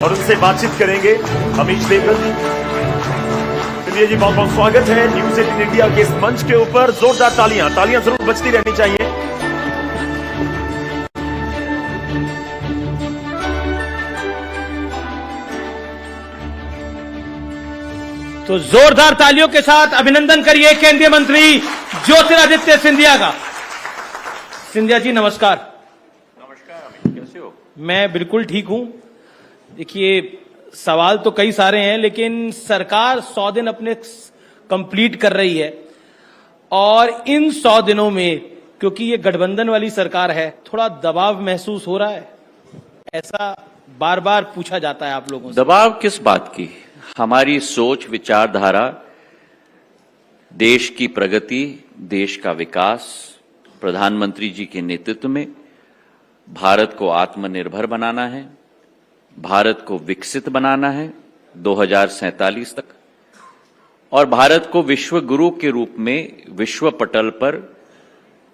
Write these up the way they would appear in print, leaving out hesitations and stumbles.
और उनसे बातचीत करेंगे अमीश देवगन जी। चलिए जी, बहुत बहुत स्वागत है न्यूज 18 इंडिया के इस मंच के ऊपर। जोरदार तालियां जरूर बजती रहनी चाहिए। तो जोरदार तालियों के साथ अभिनंदन करिए केंद्रीय मंत्री ज्योतिरादित्य सिंधिया का। सिंधिया जी नमस्कार। नमस्कार अमित, कैसे हो? मैं बिल्कुल ठीक हूं। देखिए, सवाल तो कई सारे हैं, लेकिन सरकार 100 दिन अपने कंप्लीट कर रही है और इन 100 दिनों में, क्योंकि ये गठबंधन वाली सरकार है, थोड़ा दबाव महसूस हो रहा है। ऐसा बार बार पूछा जाता है आप लोगों से। दबाव किस बात की? हमारी सोच, विचारधारा, देश की प्रगति, देश का विकास, प्रधानमंत्री जी के नेतृत्व में भारत को आत्मनिर्भर बनाना है, भारत को विकसित बनाना है 2047 तक, और भारत को विश्व गुरु के रूप में विश्व पटल पर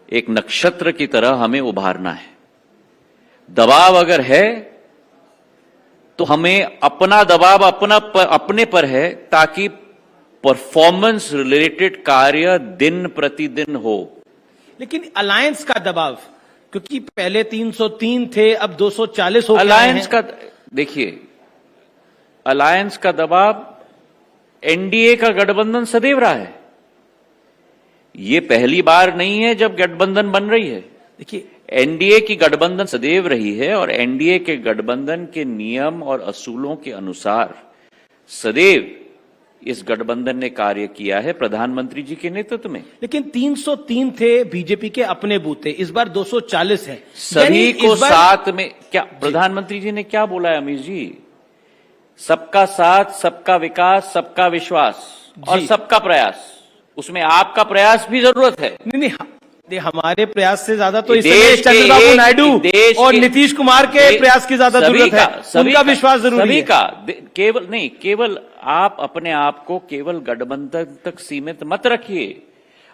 एक नक्षत्र की तरह हमें उभारना है। दबाव अगर है तो हमें अपना दबाव अपने पर है, ताकि परफॉर्मेंस रिलेटेड कार्य दिन प्रतिदिन हो। लेकिन अलायंस का दबाव, क्योंकि पहले 303 थे, अब 240 हो गए हैं। अलायंस का देखिए, अलायंस का दबाव, एनडीए का गठबंधन सदैव रहा है। ये पहली बार नहीं है जब गठबंधन बन रही है। देखिए, एनडीए की गठबंधन सदैव रही है और एनडीए के गठबंधन के नियम और असूलों के अनुसार सदैव इस गठबंधन ने कार्य किया है प्रधानमंत्री जी के नेतृत्व में। लेकिन 303 थे बीजेपी के अपने बूथ थे, इस बार 240 है। सभी को साथ में, क्या प्रधानमंत्री जी ने क्या बोला है अमीश जी? सबका साथ, सबका विकास, सबका विश्वास और सबका प्रयास। उसमें आपका प्रयास भी जरूरत है। नहीं, हमारे प्रयास से ज्यादा तो इस समय चंद्रबाबू नायडू और नीतीश कुमार के प्रयास की ज्यादा जरूरत है। उनका विश्वास जरूरी है। केवल नहीं, केवल आप अपने आप को केवल गठबंधन तक सीमित मत रखिए।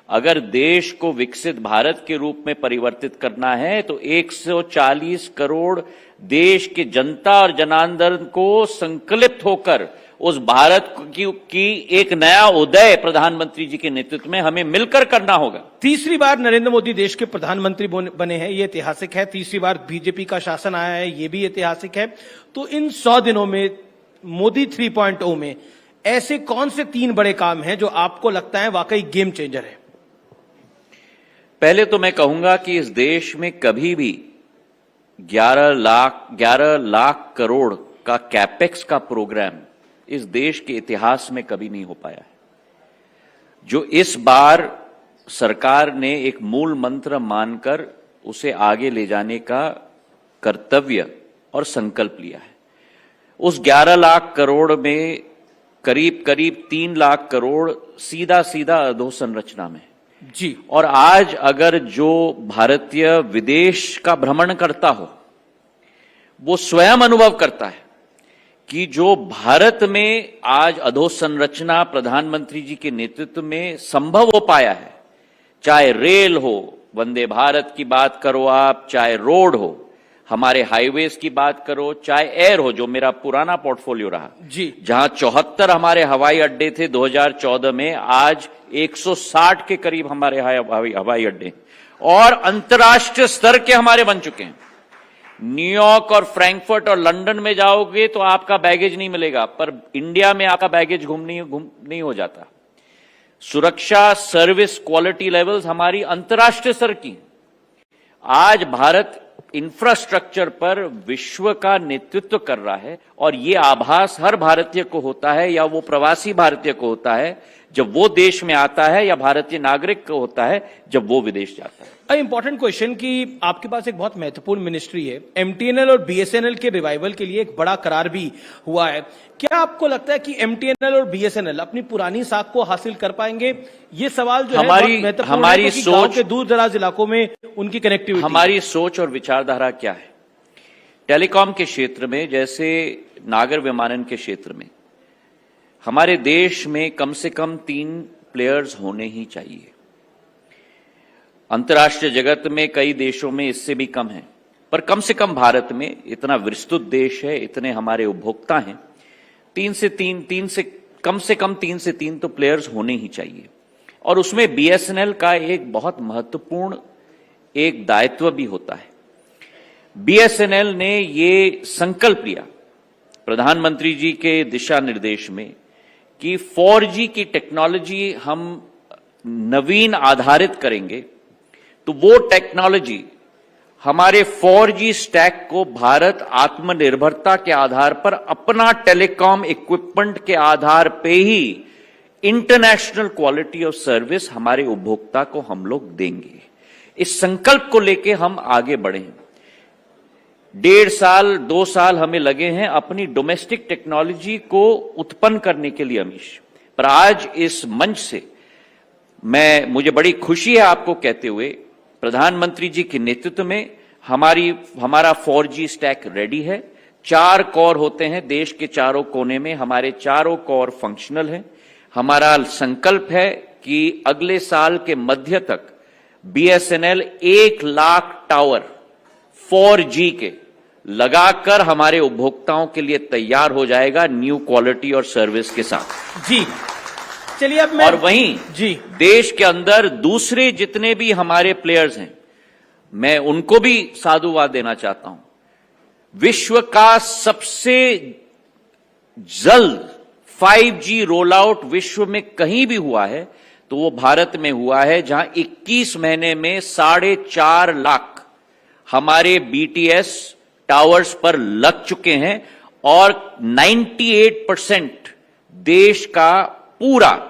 अगर देश को विकसित भारत के रूप में परिवर्तित करना है तो 140 करोड़ देश के जनता और जनार्दन को संकल्पित होकर उस भारत की एक नया उदय प्रधानमंत्री जी के नेतृत्व में हमें मिलकर करना होगा। तीसरी बार नरेंद्र मोदी देश के प्रधानमंत्री बने हैं, ये ऐतिहासिक है। तीसरी बार बीजेपी का शासन आया है, ये भी ऐतिहासिक है। तो इन 100 दिनों में मोदी 3.0 में ऐसे कौन से 3 बड़े काम हैं जो आपको लगता है वाकई गेम चेंजर है? पहले तो मैं कहूंगा कि इस देश में कभी भी 11 लाख करोड़ का कैपेक्स का प्रोग्राम इस देश के इतिहास में कभी नहीं हो पाया है। जो इस बार सरकार ने एक मूल मंत्र मानकर उसे आगे ले जाने का कर्तव्य और संकल्प लिया है, उस 11 लाख करोड़ में करीब 3 लाख करोड़ सीधा अधोसंरचना में जी। और आज अगर जो भारतीय विदेश का भ्रमण करता हो, वो स्वयं अनुभव करता है कि जो भारत में आज अधोसंरचना प्रधानमंत्री जी के नेतृत्व में संभव हो पाया है, चाहे रेल हो, वंदे भारत की बात करो आप, चाहे रोड हो, हमारे हाईवेज की बात करो, चाहे एयर हो, जो मेरा पुराना पोर्टफोलियो रहा जी, जहां 74 हमारे हवाई अड्डे थे 2014 में, आज 160 के करीब हमारे हवाई अड्डे और अंतर्राष्ट्रीय स्तर के हमारे बन चुके हैं। न्यूयॉर्क और फ्रैंकफर्ट और लंदन में जाओगे तो आपका बैगेज नहीं मिलेगा, पर इंडिया में आपका बैगेज घूम नहीं हो जाता। सुरक्षा, सर्विस, क्वालिटी लेवल्स हमारी अंतर्राष्ट्रीय स्तर की। आज भारत इंफ्रास्ट्रक्चर पर विश्व का नेतृत्व कर रहा है और ये आभास हर भारतीय को होता है, या वो प्रवासी भारतीय को होता है जब वो देश में आता है, या भारतीय नागरिक को होता है जब वो विदेश जाता है। इंपॉर्टेंट क्वेश्चन कि आपके पास एक बहुत महत्वपूर्ण मिनिस्ट्री है। एमटीएनएल और बीएसएनएल के रिवाइवल के लिए एक बड़ा करार भी हुआ है। क्या आपको लगता है कि एमटीएनएल और बीएसएनएल अपनी पुरानी साख को हासिल कर पाएंगे? ये सवाल जो हमारी सोच के दूर दराज इलाकों में उनकी कनेक्टिविटी, हमारी सोच और विचारधारा क्या है? टेलीकॉम के क्षेत्र में, जैसे नागर विमानन के क्षेत्र में, हमारे देश में कम से कम 3 प्लेयर्स होने ही चाहिए। अंतर्राष्ट्रीय जगत में कई देशों में इससे भी कम है। पर कम से कम भारत में इतना विस्तृत देश है, इतने हमारे उपभोक्ता हैं, तीन से कम तीन से तीन तो प्लेयर्स होने ही चाहिए। और उसमें बीएसएनएल का एक बहुत महत्वपूर्ण एक दायित्व भी होता है। बीएसएनएल ने ये संकल्प लिया प्रधानमंत्री जी के दिशा निर्देश में कि 4G की टेक्नोलॉजी हम नवीन आधारित करेंगे, तो वो टेक्नोलॉजी हमारे 4G स्टैक को भारत आत्मनिर्भरता के आधार पर अपना टेलीकॉम इक्विपमेंट के आधार पे ही इंटरनेशनल क्वालिटी ऑफ सर्विस हमारे उपभोक्ता को हम लोग देंगे। इस संकल्प को लेके हम आगे बढ़े हैं। 1.5 साल 2 साल हमें लगे हैं अपनी डोमेस्टिक टेक्नोलॉजी को उत्पन्न करने के लिए अमीश, पर आज इस मंच से मुझे बड़ी खुशी है आपको कहते हुए प्रधानमंत्री जी के नेतृत्व में हमारा 4G स्टैक रेडी है। 4 कोर होते हैं देश के चारों कोने में, हमारे चारों कोर फंक्शनल हैं। हमारा संकल्प है कि अगले साल के मध्य तक बीएसएनएल 1 लाख टावर 4G के लगाकर हमारे उपभोक्ताओं के लिए तैयार हो जाएगा न्यू क्वालिटी और सर्विस के साथ। जी चलिए अब और वहीं जी देश के अंदर दूसरे जितने भी हमारे प्लेयर्स हैं, मैं उनको भी साधुवाद देना चाहता हूं। विश्व का सबसे जल्द 5G रोल आउट विश्व में कहीं भी हुआ है तो वो भारत में हुआ है, जहां 21 महीने में 4.5 लाख हमारे बीटीएस टावर्स पर लग चुके हैं और 98% देश का पूरा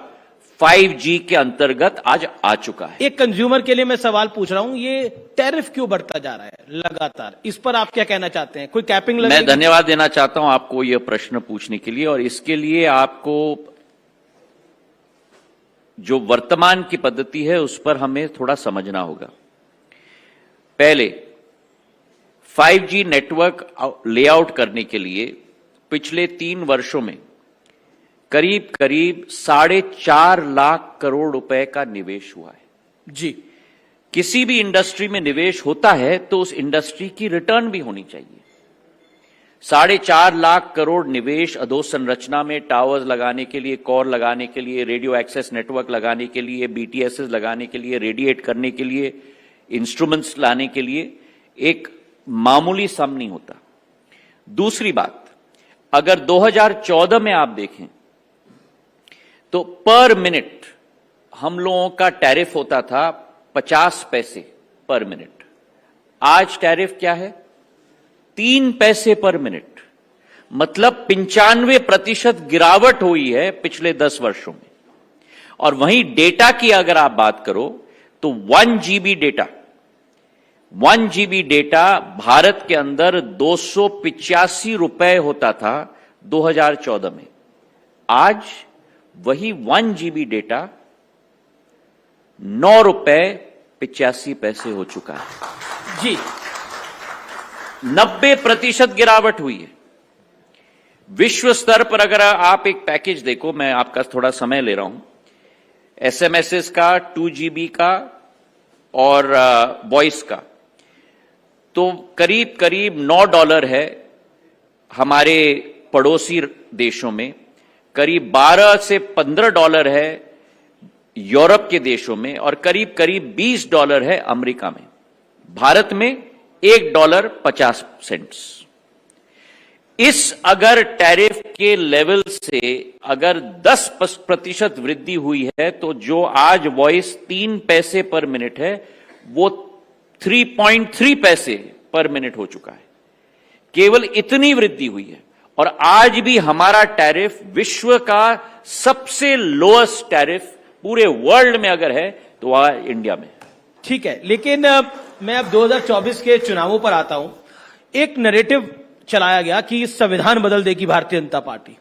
5G के अंतर्गत आज आ चुका है। एक कंज्यूमर के लिए मैं सवाल पूछ रहा हूं, ये टैरिफ क्यों बढ़ता जा रहा है लगातार, इस पर आप क्या कहना चाहते हैं? कोई कैपिंग लगेगी? मैं धन्यवाद देना चाहता हूं आपको यह प्रश्न पूछने के लिए, और इसके लिए आपको जो वर्तमान की पद्धति है उस पर हमें थोड़ा समझना होगा। पहले 5G नेटवर्क लेआउट करने के लिए पिछले 3 वर्षों में करीब 4.5 लाख करोड़ रुपए का निवेश हुआ है। जी, किसी भी इंडस्ट्री में निवेश होता है तो उस इंडस्ट्री की रिटर्न भी होनी चाहिए। 4.5 लाख करोड़ निवेश अधोसंरचना में टावर्स लगाने के लिए, कोर लगाने के लिए, रेडियो एक्सेस नेटवर्क लगाने के लिए, बीटीएसएस लगाने के लिए, रेडिएट करने के लिए, इंस्ट्रूमेंट्स लाने के लिए एक मामूली सम नहीं होता। दूसरी बात, अगर 2014 में आप देखें तो पर मिनट हम लोगों का टैरिफ होता था 50 पैसे पर मिनट। आज टैरिफ क्या है? 3 पैसे पर मिनट, मतलब 95% गिरावट हुई है पिछले 10 वर्षों में। और वहीं डेटा की अगर आप बात करो तो 1 GB डेटा भारत के अंदर 285 रुपए होता था 2014 में। आज वही 1 GB डेटा 9 रुपए 85 पैसे हो चुका है। जी, 90% गिरावट हुई है। विश्व स्तर पर अगर आप एक पैकेज देखो, मैं आपका थोड़ा समय ले रहा हूं, एसएमएसएस का, 2 GB का और वॉइस का, तो करीब करीब $9 है हमारे पड़ोसी देशों में, करीब $12 से $15 है यूरोप के देशों में, और करीब करीब $20 है अमेरिका में। भारत में $1.50। इस अगर टैरिफ के लेवल से अगर 10% वृद्धि हुई है तो जो आज वॉइस 3 पैसे पर मिनट है वो 3.3 पैसे पर मिनट हो चुका है। केवल इतनी वृद्धि हुई है, और आज भी हमारा टैरिफ विश्व का सबसे लोएस्ट टैरिफ पूरे वर्ल्ड में अगर है तो वह इंडिया में। ठीक है, लेकिन मैं अब 2024 के चुनावों पर आता हूं। एक नैरेटिव चलाया गया कि संविधान बदल देगी भारतीय जनता पार्टी,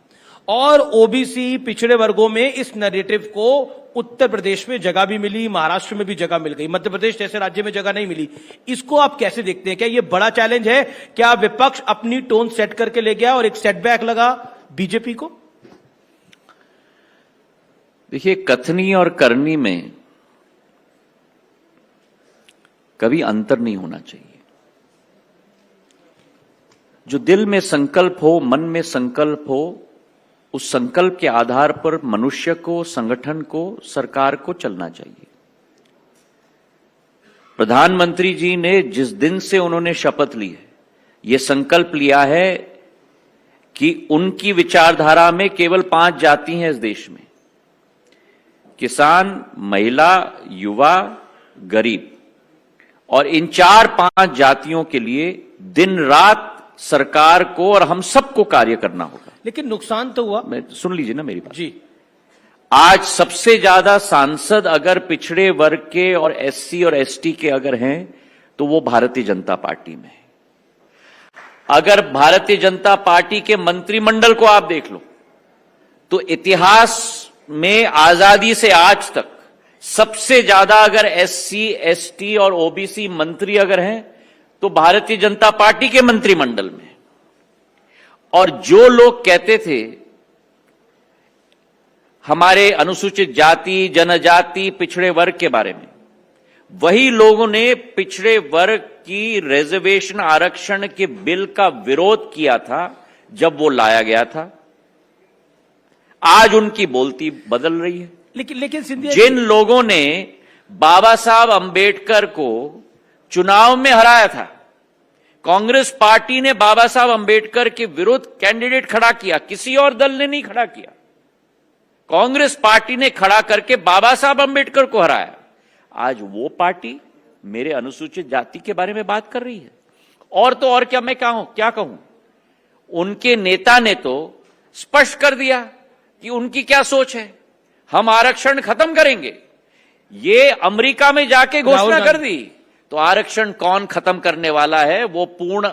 और ओबीसी पिछड़े वर्गों में इस नैरेटिव को उत्तर प्रदेश में जगह भी मिली, महाराष्ट्र में भी जगह मिल गई, मध्य प्रदेश जैसे राज्य में जगह नहीं मिली। इसको आप कैसे देखते हैं? क्या ये बड़ा चैलेंज है? क्या विपक्ष अपनी टोन सेट करके ले गया और एक सेटबैक लगा बीजेपी को? देखिए, कथनी और करनी में कभी अंतर नहीं होना चाहिए। जो दिल में संकल्प हो, मन में संकल्प हो, उस संकल्प के आधार पर मनुष्य को, संगठन को, सरकार को चलना चाहिए। प्रधानमंत्री जी ने जिस दिन से उन्होंने शपथ ली है, यह संकल्प लिया है कि उनकी विचारधारा में केवल 5 जाति हैं इस देश में: किसान, महिला, युवा, गरीब। और इन 4-5 जातियों के लिए दिन रात सरकार को और हम सबको कार्य करना होगा। लेकिन नुकसान तो हुआ। सुन लीजिए ना मेरी बात जी। आज सबसे ज्यादा सांसद अगर पिछड़े वर्ग के और एससी और एसटी के अगर हैं तो वो भारतीय जनता पार्टी में है। अगर भारतीय जनता पार्टी के मंत्रिमंडल को आप देख लो तो इतिहास में आजादी से आज तक सबसे ज्यादा अगर एससी, एसटी और ओबीसी मंत्री अगर हैं तो भारतीय जनता पार्टी के मंत्रिमंडल में। और जो लोग कहते थे हमारे अनुसूचित जाति, जनजाति, पिछड़े वर्ग के बारे में, वही लोगों ने पिछड़े वर्ग की रिजर्वेशन आरक्षण के बिल का विरोध किया था जब वो लाया गया था। आज उनकी बोलती बदल रही है। लेकिन सिंधिया जिन लोगों ने बाबा साहब अंबेडकर को चुनाव में हराया था, कांग्रेस पार्टी ने बाबा साहब अंबेडकर के विरुद्ध कैंडिडेट खड़ा किया, किसी और दल ने नहीं खड़ा किया। कांग्रेस पार्टी ने खड़ा करके बाबा साहब अंबेडकर को हराया। आज वो पार्टी मेरे अनुसूचित जाति के बारे में बात कर रही है। और तो और क्या मैं क्या कहूं, उनके नेता ने तो स्पष्ट कर दिया कि उनकी क्या सोच है। हम आरक्षण खत्म करेंगे, ये अमेरिका में जाके घोषणा कर दी। तो आरक्षण कौन खत्म करने वाला है? वो पूर्ण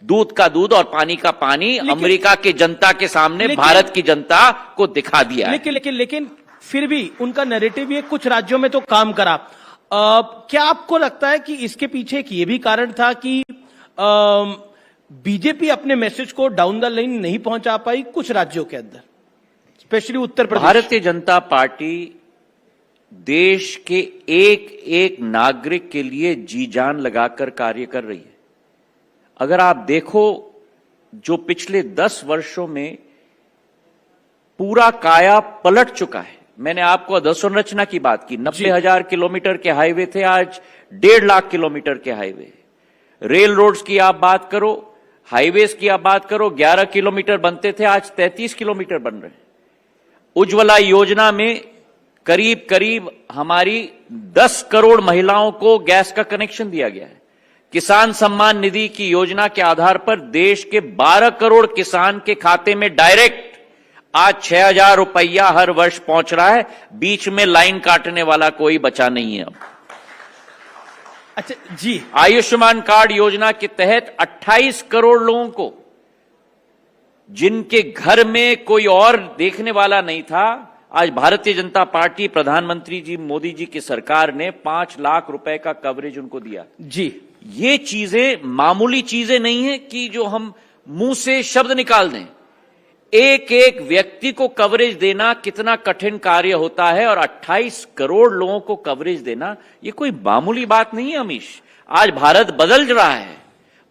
दूध का दूध और पानी का पानी अमेरिका की जनता के सामने भारत की जनता को दिखा दिया है। लेकिन फिर भी उनका नैरेटिव ये कुछ राज्यों में तो काम करा। क्या आपको लगता है कि इसके पीछे एक ये भी कारण था कि बीजेपी अपने मैसेज को डाउन द लाइन नहीं पहुंचा पाई कुछ राज्यों के अंदर, स्पेशली उत्तर प्रदेश? भारतीय जनता पार्टी देश के एक एक नागरिक के लिए जी जान लगाकर कार्य कर रही है। अगर आप देखो, जो पिछले 10 वर्षों में पूरा काया पलट चुका है। मैंने आपको अधोसंरचना की बात की, 90,000 किलोमीटर के हाईवे थे, आज 1.5 लाख किलोमीटर के हाईवे। रेल रोड्स की आप बात करो, हाईवेज की आप बात करो, 11 किलोमीटर बनते थे, आज 33 किलोमीटर बन रहे हैं। उज्ज्वला योजना में करीब करीब हमारी 10 करोड़ महिलाओं को गैस का कनेक्शन दिया गया है। किसान सम्मान निधि की योजना के आधार पर देश के 12 करोड़ किसान के खाते में डायरेक्ट आज 6,000 रुपया हर वर्ष पहुंच रहा है। बीच में लाइन काटने वाला कोई बचा नहीं है अब। अच्छा जी। आयुष्मान कार्ड योजना के तहत 28 करोड़ लोगों को, जिनके घर में कोई और देखने वाला नहीं था, आज भारतीय जनता पार्टी, प्रधानमंत्री जी मोदी जी की सरकार ने 5 लाख रुपए का कवरेज उनको दिया जी। ये चीजें मामूली चीजें नहीं है कि जो हम मुंह से शब्द निकाल दें। एक एक व्यक्ति को कवरेज देना कितना कठिन कार्य होता है, और 28 करोड़ लोगों को कवरेज देना ये कोई मामूली बात नहीं है अमीश। आज भारत बदल रहा है,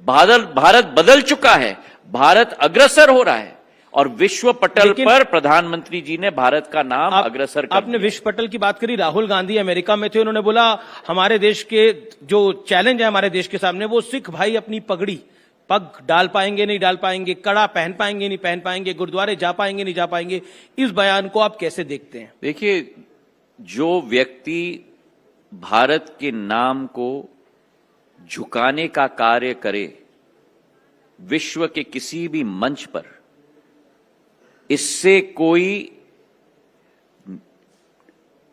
भारत बदल चुका है, भारत अग्रसर हो रहा है, और विश्व पटल पर प्रधानमंत्री जी ने भारत का नाम अग्रसर कर आपने विश्व पटल की बात करी। राहुल गांधी अमेरिका में थे, उन्होंने बोला हमारे देश के जो चैलेंज है हमारे देश के सामने, वो सिख भाई अपनी पगड़ी पग डाल पाएंगे नहीं डाल पाएंगे, कड़ा पहन पाएंगे नहीं पहन पाएंगे, गुरुद्वारे जा पाएंगे नहीं जा पाएंगे। इस बयान को आप कैसे देखते हैं? देखिए, जो व्यक्ति भारत के नाम को झुकाने का कार्य करे विश्व के किसी भी मंच पर, इससे कोई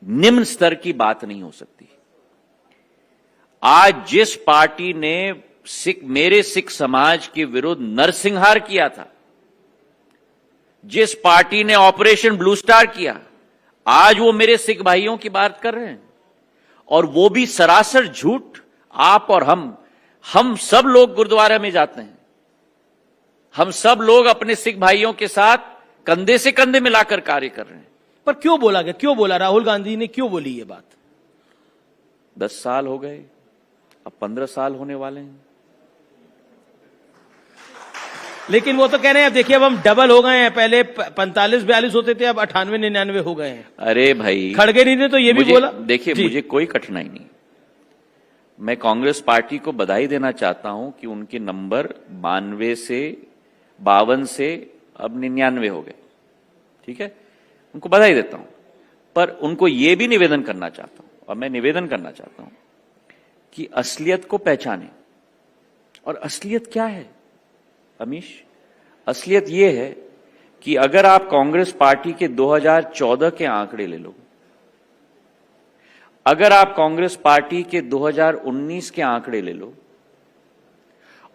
निम्न स्तर की बात नहीं हो सकती। आज जिस पार्टी ने मेरे सिख समाज के विरुद्ध नरसंहार किया था, जिस पार्टी ने ऑपरेशन ब्लू स्टार किया, आज वो मेरे सिख भाइयों की बात कर रहे हैं, और वो भी सरासर झूठ। आप और हम सब लोग गुरुद्वारा में जाते हैं, हम सब लोग अपने सिख भाइयों के साथ कंधे से कंधे मिलाकर कार्य कर रहे हैं। पर क्यों बोला गया, क्यों बोला राहुल गांधी ने, क्यों बोली ये बात? 10 साल हो गए, अब 15 साल होने वाले हैं। लेकिन वो तो कह रहे हैं अब देखिए अब हम डबल हो गए हैं, पहले 45-42 होते थे, अब 98-99 हो गए हैं। अरे भाई, खड़गे नहीं ने तो ये भी बोला। देखिए मुझे कोई कठिनाई नहीं, मैं कांग्रेस पार्टी को बधाई देना चाहता हूं कि उनके नंबर 52 से अब 99 हो गए, ठीक है, उनको बधाई देता हूं। पर उनको यह भी निवेदन करना चाहता हूं, और मैं निवेदन करना चाहता हूं कि असलियत को पहचानें। और असलियत क्या है अमीश? असलियत यह है कि अगर आप कांग्रेस पार्टी के 2014 के आंकड़े ले लो, अगर आप कांग्रेस पार्टी के 2019 के आंकड़े ले लो,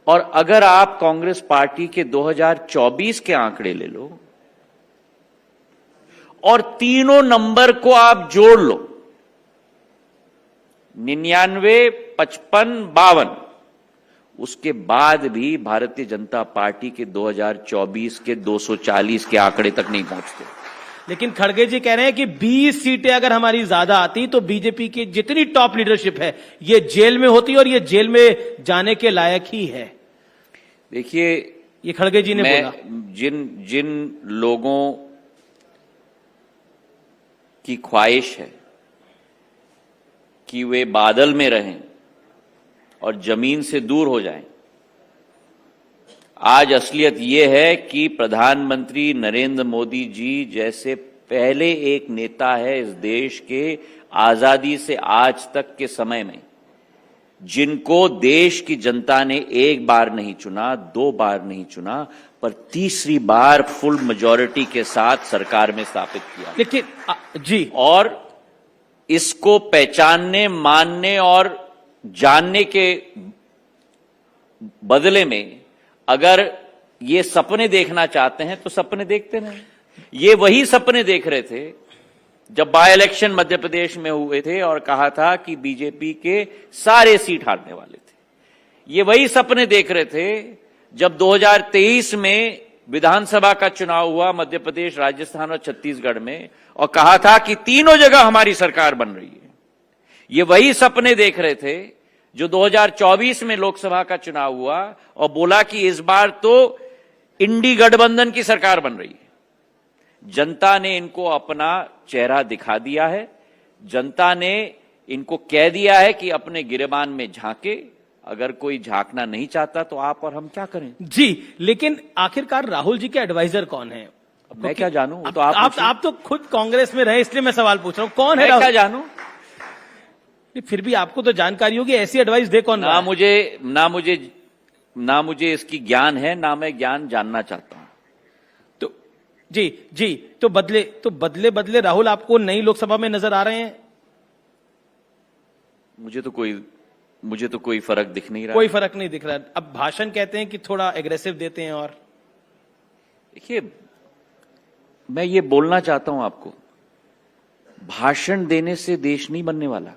और अगर आप कांग्रेस पार्टी के 2024 के आंकड़े ले लो, और तीनों नंबर को आप जोड़ लो, 99, 55, 52, उसके बाद भी भारतीय जनता पार्टी के 2024 के 240 के आंकड़े तक नहीं पहुंचते। लेकिन खड़गे जी कह रहे हैं कि 20 सीटें अगर हमारी ज्यादा आती तो बीजेपी की जितनी टॉप लीडरशिप है ये जेल में होती और ये जेल में जाने के लायक ही है। देखिए, ये खड़गे जी ने बोला। जिन लोगों की ख्वाहिश है कि वे बादल में रहें और जमीन से दूर हो जाएं, आज असलियत यह है कि प्रधानमंत्री नरेंद्र मोदी जी जैसे पहले एक नेता है इस देश के आजादी से आज तक के समय में, जिनको देश की जनता ने एक बार नहीं चुना, 2 बार नहीं चुना, पर तीसरी बार फुल मेजॉरिटी के साथ सरकार में स्थापित किया। लेकिन जी, और इसको पहचानने, मानने और जानने के बदले में अगर ये सपने देखना चाहते हैं तो सपने देखते रहें। ये वही सपने देख रहे थे जब बाय इलेक्शन मध्य प्रदेश में हुए थे और कहा था कि बीजेपी के सारे सीट हारने वाले थे। ये वही सपने देख रहे थे जब 2023 में विधानसभा का चुनाव हुआ मध्य प्रदेश, राजस्थान और छत्तीसगढ़ में, और कहा था कि तीनों जगह हमारी सरकार बन रही है। ये वही सपने देख रहे थे जो 2024 में लोकसभा का चुनाव हुआ और बोला कि इस बार तो इंडी गठबंधन की सरकार बन रही है। जनता ने इनको अपना चेहरा दिखा दिया है, जनता ने इनको कह दिया है कि अपने गिरेबान में झांके, अगर कोई झांकना नहीं चाहता तो आप और हम क्या करें। जी, लेकिन आखिरकार राहुल जी के एडवाइजर कौन है? मैं क्या जानूं, तो आप तो खुद कांग्रेस में रहे, इसलिए मैं सवाल पूछ रहा हूं, कौन है? मैं क्या जानूं? फिर भी आपको तो जानकारी होगी, ऐसी एडवाइस दे कौन? ना मुझे इसकी ज्ञान है, ना मैं ज्ञान जानना चाहता हूं। तो जी, तो बदले राहुल आपको नई लोकसभा में नजर आ रहे हैं? मुझे तो कोई फर्क दिख नहीं रहा। कोई फर्क नहीं दिख रहा। अब भाषण कहते हैं कि थोड़ा एग्रेसिव देते हैं। और देखिए, मैं ये बोलना चाहता हूं आपको, भाषण देने से देश नहीं बनने वाला।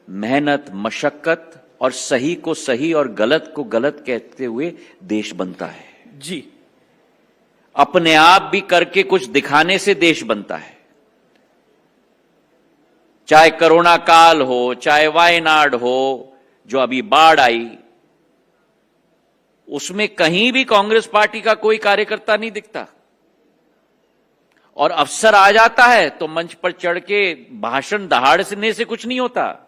मेहनत, मशक्कत और सही को सही और गलत को गलत कहते हुए देश बनता है। जी, अपने आप भी करके कुछ दिखाने से देश बनता है। चाहे कोरोना काल हो, चाहे वायनाड हो, जो अभी बाढ़ आई, उसमें कहीं भी कांग्रेस पार्टी का कोई कार्यकर्ता नहीं दिखता। और अफसर आ जाता है तो मंच पर चढ़ के भाषण दहाड़ने से कुछ नहीं होता।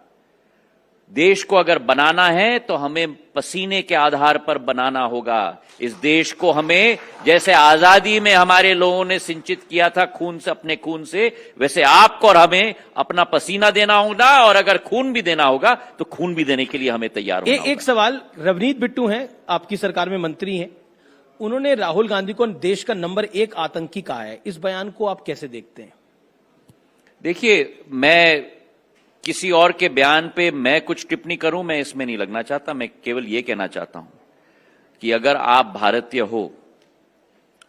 देश को अगर बनाना है तो हमें पसीने के आधार पर बनाना होगा। इस देश को हमें, जैसे आजादी में हमारे लोगों ने सिंचित किया था खून से, अपने खून से, वैसे आपको और हमें अपना पसीना देना होगा, और अगर खून भी देना होगा तो खून भी देने के लिए हमें तैयार होना होगा। एक सवाल, रवनीत बिट्टू हैं, आपकी सरकार में मंत्री हैं, उन्होंने राहुल गांधी को देश का नंबर 1 आतंकी कहा है। इस बयान को आप कैसे देखते हैं? देखिए, मैं किसी और के बयान पे मैं कुछ टिप्पणी करूं, मैं इसमें नहीं लगना चाहता। मैं केवल यह कहना चाहता हूं कि अगर आप भारतीय हो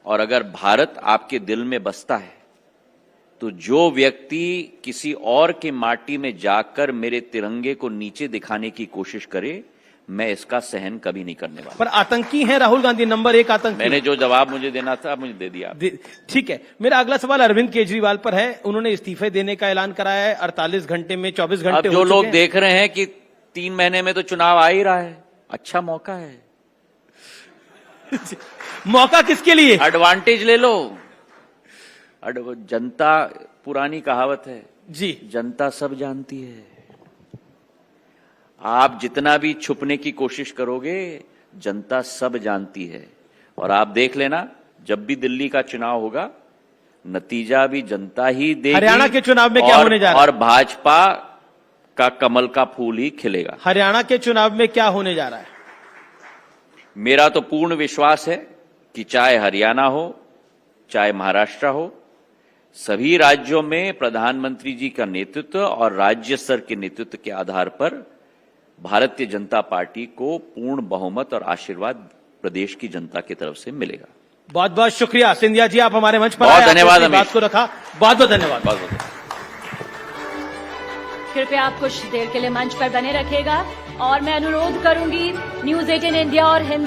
और अगर भारत आपके दिल में बसता है, तो जो व्यक्ति किसी और के माटी में जाकर मेरे तिरंगे को नीचे दिखाने की कोशिश करे, मैं इसका सहन कभी नहीं करने वाला। पर आतंकी है राहुल गांधी, नंबर 1 आतंकी। मैंने जो जवाब मुझे देना था मुझे दे दिया। ठीक है। मेरा अगला सवाल अरविंद केजरीवाल पर है। उन्होंने इस्तीफे देने का ऐलान कराया है। 48 घंटे में 24 घंटे अब जो लोग देख रहे हैं कि 3 महीने में तो चुनाव आ ही रहा है, अच्छा मौका है। मौका किसके लिए? एडवांटेज ले लो। जनता, पुरानी कहावत है जी, जनता सब जानती है। आप जितना भी छुपने की कोशिश करोगे, जनता सब जानती है। और आप देख लेना, जब भी दिल्ली का चुनाव होगा, नतीजा भी जनता ही देगी। हरियाणा के चुनाव में क्या होने जा रहा है? और भाजपा का कमल का फूल ही खिलेगा। हरियाणा के चुनाव में क्या होने जा रहा है? मेरा तो पूर्ण विश्वास है कि चाहे हरियाणा हो, चाहे महाराष्ट्र हो, सभी राज्यों में प्रधानमंत्री जी का नेतृत्व और राज्य स्तर के नेतृत्व के आधार पर भारतीय जनता पार्टी को पूर्ण बहुमत और आशीर्वाद प्रदेश की जनता की तरफ से मिलेगा। बहुत बहुत शुक्रिया सिंधिया जी, आप हमारे मंच पर बहुत आए, आपने धन्यवाद अपनी अमित। बात को रखा। बहुत बहुत धन्यवाद। बहुत बहुत कृपया आप कुछ देर के लिए मंच पर बने रखेगा और मैं अनुरोध करूंगी न्यूज़ 18 इंडिया और हिंदी